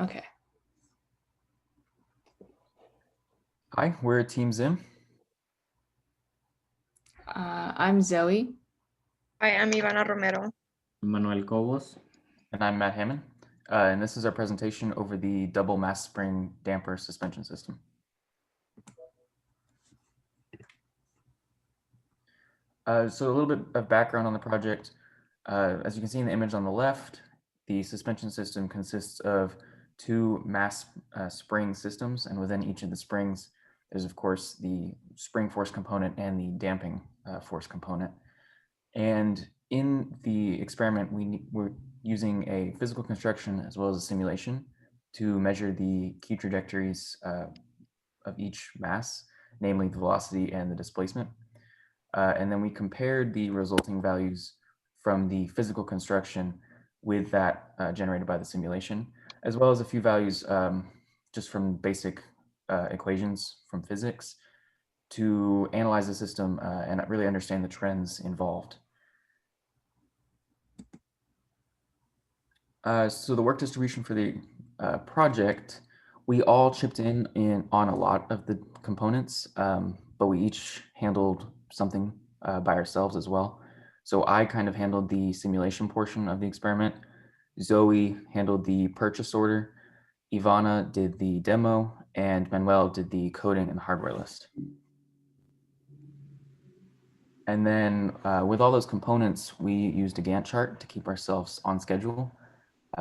Okay. Hi, we're Team Zim. I'm Zoe. Hi, I'm Ivana Romero. Manuel Cobos. And I'm Matt Hammond. And this is our presentation over the double mass spring damper suspension system. So a little bit of background on the project. As you can see in the image on the left, the suspension system consists of two mass spring systems, and within each of the springs, there's of course the spring force component and the damping force component. And in the experiment, we're using a physical construction as well as a simulation to measure the key trajectories of each mass, namely the velocity and the displacement. And then we compared the resulting values from the physical construction with that generated by the simulation, as well as a few values just from basic equations from physics to analyze the system and really understand the trends involved. So the work distribution for the project, we all chipped in on a lot of the components, but we each handled something by ourselves as well. So I kind of handled the simulation portion of the experiment. Zoe handled the purchase order. Ivana did the demo, and Manuel did the coding and hardware list. And then with all those components, we used a Gantt chart to keep ourselves on schedule.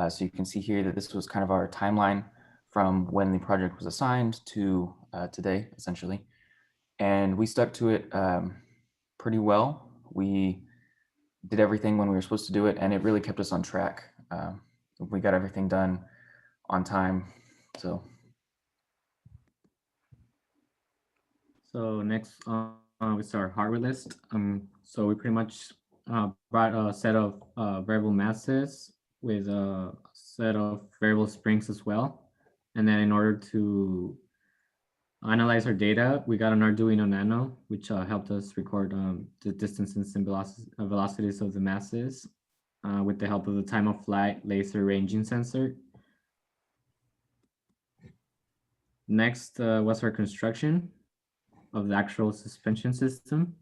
So you can see here that this was kind of our timeline from when the project was assigned to today, essentially. And we stuck to it pretty well. We did everything when we were supposed to do it, and it really kept us on track. We got everything done on time. So next, we start hardware list. So we pretty much brought a set of variable masses with a set of variable springs as well. And then in order to analyze our data, we got an Arduino Nano, which helped us record the distances and velocities of the masses with the help of the time of flight laser ranging sensor. Next was our construction of the actual suspension system.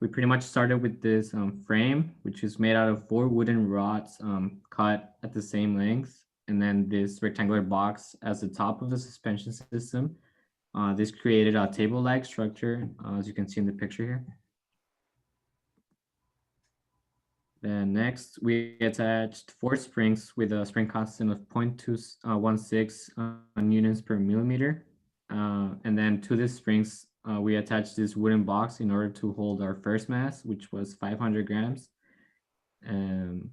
We pretty much started with this frame, which is made out of 4 wooden rods cut at the same length, and then this rectangular box as the top of the suspension system. This created a table-like structure, as you can see in the picture here. Then next, we attached 4 springs with a spring constant of 0.216 newtons per millimeter. And then to these springs, we attached this wooden box in order to hold our first mass, which was 500 grams. And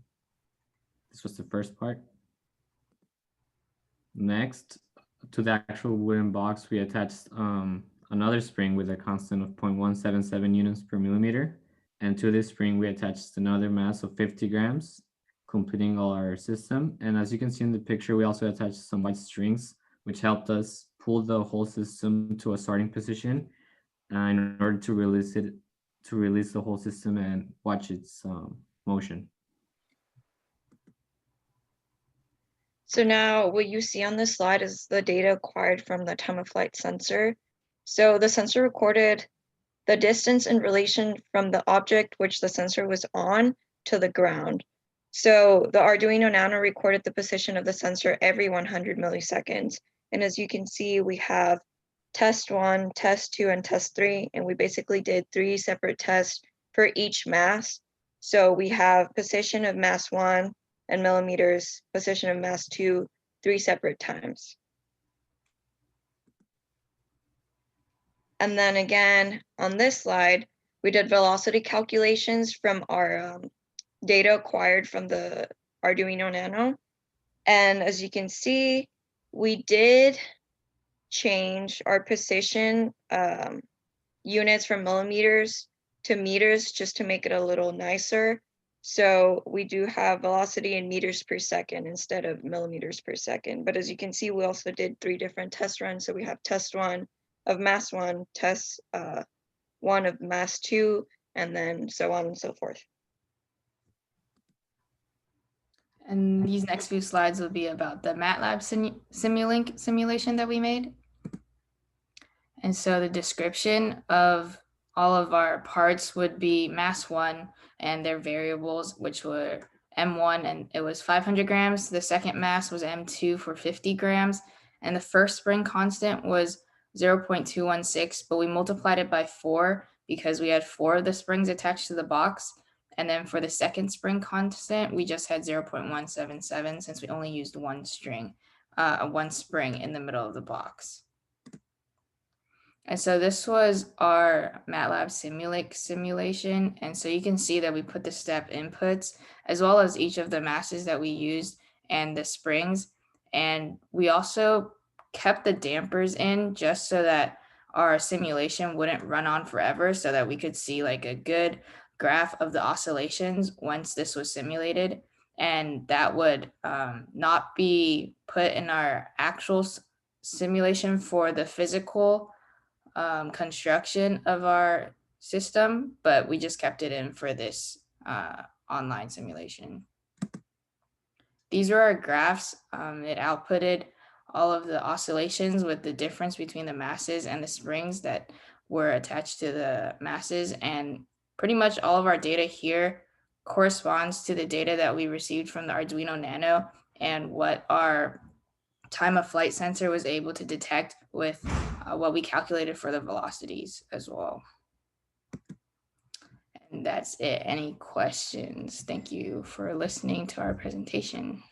this was the first part. Next, to the actual wooden box, we attached another spring with a constant of 0.177 newtons per millimeter. And to this spring, we attached another mass of 50 grams, completing all our system. And as you can see in the picture, we also attached some white strings, which helped us pull the whole system to a starting position in order to release the whole system and watch its motion. So now what you see on this slide is the data acquired from the time of flight sensor. So the sensor recorded the distance in relation from the object which the sensor was on to the ground. So the Arduino Nano recorded the position of the sensor every 100 milliseconds. And as you can see, we have test 1, test 2, and test 3. And we basically did 3 separate tests for each mass. So we have position of mass 1 and millimeters, position of mass 2, 3 separate times. And then again, on this slide, we did velocity calculations from our data acquired from the Arduino Nano. And as you can see, we did change our position units from millimeters to meters just to make it a little nicer. So we do have velocity in meters per second instead of millimeters per second. But as you can see, we also did 3 different test runs. So we have test 1 of mass 1, test 1 of mass 2, and then so on and so forth. And these next few slides will be about the MATLAB Simulink simulation that we made. And so the description of all of our parts would be mass 1 and their variables, which were M1 and it was 500 grams. The second mass was M2 for 50 grams. And the first spring constant was 0.216, but we multiplied it by 4 because we had 4 of the springs attached to the box. And then for the second spring constant, we just had 0.177 since we only used one spring in the middle of the box. And so this was our MATLAB Simulink simulation. And so you can see that we put the step inputs as well as each of the masses that we used and the springs. And we also kept the dampers in just so that our simulation wouldn't run on forever, so that we could see like a good graph of the oscillations once this was simulated. And that would not be put in our actual simulation for the physical construction of our system, but we just kept it in for this online simulation. These were our graphs. It outputted all of the oscillations with the difference between the masses and the springs that were attached to the masses. And pretty much all of our data here corresponds to the data that we received from the Arduino Nano and what our time of flight sensor was able to detect with what we calculated for the velocities as well. And that's it. Any questions? Thank you for listening to our presentation.